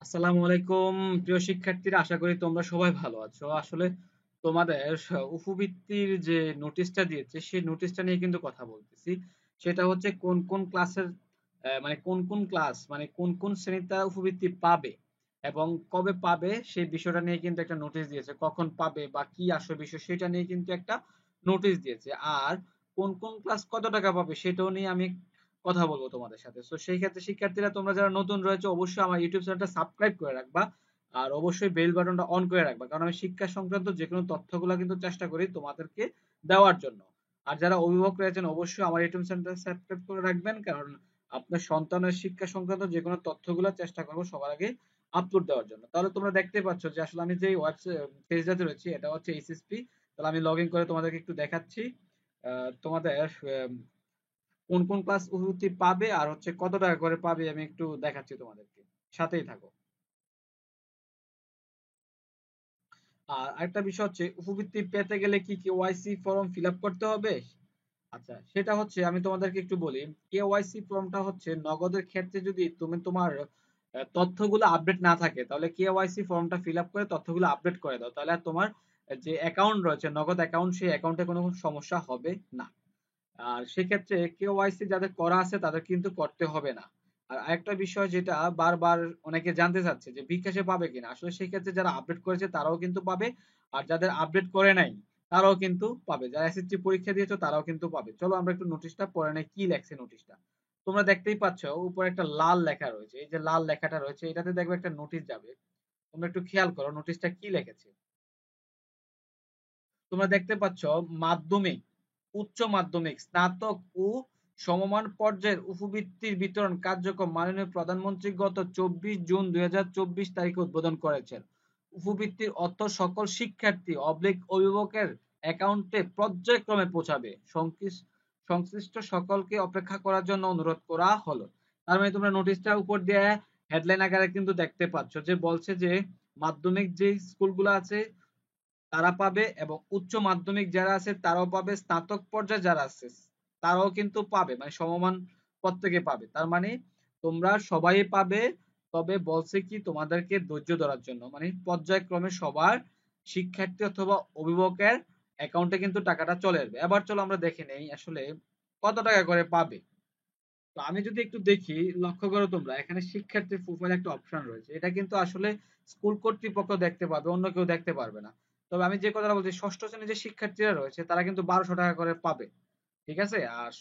আসসালামু আলাইকুম প্রিয় শিক্ষার্থীরা, আশা করি তোমরা সবাই ভালো আছো। আসলে তোমাদের উপবৃত্তির যে নোটিশটা দিয়েছে সেই নোটিশটা নিয়ে কিন্তু কথা বলতেছি। সেটা হচ্ছে কোন কোন ক্লাসের মানে কোন কোন ক্লাস মানে কোন কোন শ্রেণীর তারা উপবৃত্তি পাবে এবং কবে পাবে সেই বিষয়টা নিয়ে কিন্তু একটা নোটিশ দিয়েছে। কখন পাবে বা কি আসবে বিষয় সেটা নিয়ে কিন্তু একটা নোটিশ দিয়েছে। আর কোন কোন ক্লাস কত টাকা পাবে সেটাও নিয়ে আমি কথা বলবো তোমাদের সাথে। তো সেই ক্ষেত্রে শিক্ষার্থীরা, তোমরা যারা নতুন রয়েছে অবশ্যই আমার ইউটিউব চ্যানেলটা সাবস্ক্রাইব করে রাখবা আর অবশ্যই বেল বাটনটা অন করে রাখবা, কারণ আমি শিক্ষা সংক্রান্ত যে কোনো তথ্যগুলো কিন্তু চেষ্টা করি তোমাদেরকে দেওয়ার জন্য। আর যারা অভিভাবক রয়েছেন অবশ্যই আমার ইউটিউব চ্যানেলটা সাবস্ক্রাইব করে রাখবেন, কারণ আপনার সন্তানের শিক্ষা সংক্রান্ত যে কোনো তথ্যগুলো চেষ্টা করবো সবার আগে আপলোড দেওয়ার জন্য। তাহলে তোমরা দেখতে পাচ্ছ যে আসলে আমি যে ওয়েবসাইট পেজটাতে রয়েছি এটা হচ্ছে এইচএসপি। তাহলে আমি লগ ইন করে তোমাদেরকে একটু দেখাচ্ছি তোমাদের কোন কোন ক্লাস উপবৃত্তি পাবে আর হচ্ছে কত টাকা করে পাবে আমি একটু দেখাচ্ছি তোমাদেরকে, সাথেই থাকো। আর আরেকটা বিষয় হচ্ছে, উপবৃত্তি পেতে গেলে কি কেওয়াইসি ফর্ম ফিল আপ করতে হবে? আচ্ছা, সেটা হচ্ছে আমি তোমাদেরকে একটু বলি। কেওয়াইসি ফর্মটা হচ্ছে নগদের ক্ষেত্রে যদি তুমি তোমার তথ্যগুলো আপডেট না থাকে তাহলে কেওয়াইসি ফর্মটা ফিল আপ করে তথ্যগুলো আপডেট করে দাও, তাহলে আর তোমার যে অ্যাকাউন্ট রয়েছে নগদ অ্যাকাউন্ট সেই অ্যাকাউন্টে কোনো সমস্যা হবে না। আর সেক্ষেত্রে কেওয়াইসি যাদের করা আছে তাদের কিন্তু করতে হবে না। আর আরেকটা বিষয় যেটা বারবার অনেকে জানতে চাচ্ছে যে বিকাশে পাবে কিনা, আসলে সেই ক্ষেত্রে যারা আপডেট করেছে তারাও কিন্তু পাবে, আর যাদের আপডেট করে নাই তারাও কিন্তু পাবে। যারা এসএসসি পরীক্ষা দিয়েছো তারাও কিন্তু পাবে। চলো আমরা একটু নোটিশটা পড়ে নেই, কি লেখছে নোটিশটা। তোমরা দেখতেই পাচ্ছ উপরে একটা লাল লেখা রয়েছে, এই যে লাল লেখাটা রয়েছে এটাতে দেখবে একটা নোটিশ যাবে। তোমরা একটু খেয়াল করো নোটিশটা কি লিখেছে। তোমরা দেখতে পাচ্ছ মাধ্যমিক, উচ্চ মাধ্যমিক, স্নাতক ও সমমান পর্যায়ের উপবৃত্তির বিতরণ কার্যক্রম মাননীয় প্রধানমন্ত্রী গত 24 জুন 2024 তারিখে উদ্বোধন করেছেন। উপবৃত্তির অর্থ সকল শিক্ষার্থী অভিভাবকের অ্যাকাউন্টে পর্যায়ক্রমে পৌঁছাবে। সংশ্লিষ্ট সকলকে অপেক্ষা করার জন্য অনুরোধ করা হলো। তার মানে তোমরা নোটিশটা উপর দিয়ে হেডলাইন আকারে কিন্তু দেখতে পাচ্ছ যে বলছে যে মাধ্যমিক যে স্কুলগুলো আছে তারা পাবে এবং উচ্চ মাধ্যমিক যারা আছে তারাও পাবে, স্নাতক পর্যায়ে যারা আছে তারাও কিন্তু পাবে, মানে সমমান প্রত্যেকে পাবে। তার মানে তোমরা সবাই পাবে, তবে বলছে কি তোমাদেরকে ধৈর্য ধরার জন্য, মানে পর্যায়ক্রমে সবার শিক্ষার্থী অথবা অভিভাবকের অ্যাকাউন্টে কিন্তু টাকাটা চলে আসবে। এবার চলো আমরা দেখে নেই আসলে কত টাকা করে পাবে। তো আমি যদি একটু দেখি, লক্ষ্য করো তোমরা এখানে শিক্ষার্থীর প্রোফাইল একটা অপশন রয়েছে, এটা কিন্তু আসলে স্কুল কর্তৃপক্ষ দেখতে পাবে, অন্য কেউ দেখতে পারবে না। তবে আমি যে কথাটা বলছি, ষষ্ঠ শ্রেণীর যে শিক্ষার্থীরা রয়েছে তারা কিন্তু 1200 টাকা করে পাবে। ঠিক আছে। আর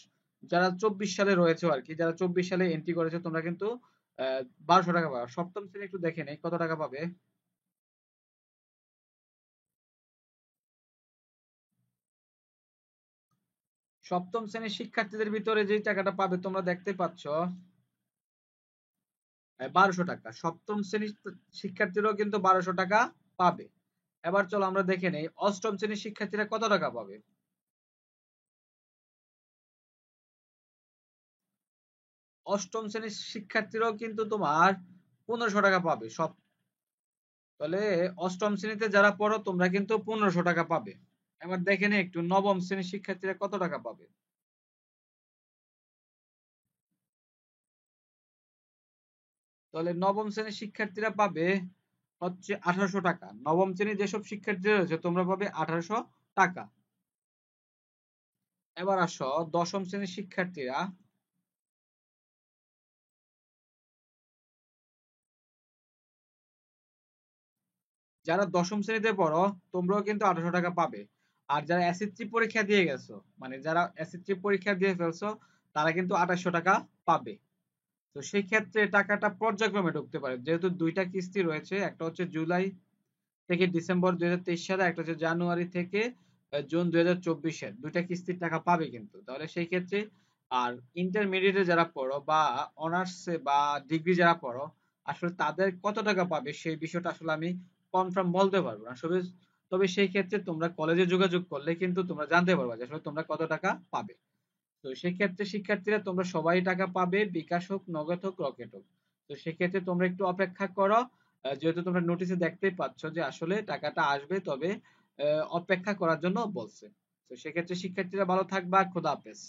যারা 24 সালে রয়েছে আর কি, যারা 24 সালে এন্ট্রি করেছে তোমরা কিন্তু 1200 টাকা পাবে। সপ্তম শ্রেণী একটু দেখে নেই কত টাকা পাবে। সপ্তম শ্রেণীর শিক্ষার্থীদের ভিতরে যে টাকাটা পাবে তোমরা দেখতে পাচ্ছ 1200 টাকা। সপ্তম শ্রেণীর শিক্ষার্থীরাও কিন্তু 1200 টাকা পাবে। এবার চলো আমরা দেখে নেই অষ্টম শ্রেণীর শিক্ষার্থীরা কত টাকা পাবে। অষ্টম শ্রেণীর শিক্ষার্থীরাও কিন্তু তোমার 1500 টাকা পাবে সব। তাহলে অষ্টম শ্রেণীতে যারা পড়ো তোমরা কিন্তু 1500 টাকা পাবে। এবার দেখে নেই একটু নবম শ্রেণীর শিক্ষার্থীরা কত টাকা পাবে। তাহলে নবম শ্রেণীর শিক্ষার্থীরা পাবে হচ্ছে 1800 টাকা। নবম শ্রেণীর যেসব শিক্ষার্থীরা রয়েছে তোমরা পাবে 1800 টাকা। এবার আসো দশম শ্রেণীর শিক্ষার্থীরা। যারা দশম শ্রেণীতে পড়ো তোমরাও কিন্তু 1800 টাকা পাবে। আর যারা এসএসসি পরীক্ষা দিয়ে গেছো, মানে যারা এসএসসি পরীক্ষা দিয়ে ফেলছো তারা কিন্তু 2800 টাকা পাবে। তো সেই ক্ষেত্রে টাকাটা পর্যায়ক্রমে ঢুকতে পারে, যেহেতু দুইটা কিস্তি রয়েছে, একটা হচ্ছে জুলাই থেকে ডিসেম্বর 2023 সালে, একটা হচ্ছে জানুয়ারি থেকে জুন 2024-এর দুইটা কিস্তির টাকা পাবে কিন্তু। তাহলে সেই ক্ষেত্রে আর ইন্টারমিডিয়েটে যারা পড়ো বা অনার্সে বা ডিগ্রি যারা পড়ো আসলে তাদের কত টাকা পাবে সেই বিষয়টা আসলে আমি কনফার্ম বলতে পারবো না। তবে সেই ক্ষেত্রে তোমরা কলেজে যোগাযোগ করলে কিন্তু তোমরা জানতে পারবে যে আসলে তোমরা কত টাকা পাবে। তো সেক্ষেত্রে শিক্ষার্থীরা তোমরা সবাই টাকা পাবে, বিকাশ হোক, নগদ হোক, রকেট হোক। তো সেক্ষেত্রে তোমরা একটু অপেক্ষা করো। যেহেতু তোমরা নোটিশে দেখতেই পাচ্ছ যে আসলে টাকাটা আসবে, তবে অপেক্ষা করার জন্য বলছে। তো সেক্ষেত্রে শিক্ষার্থীরা ভালো থাকবা, খোদা হাফেজ।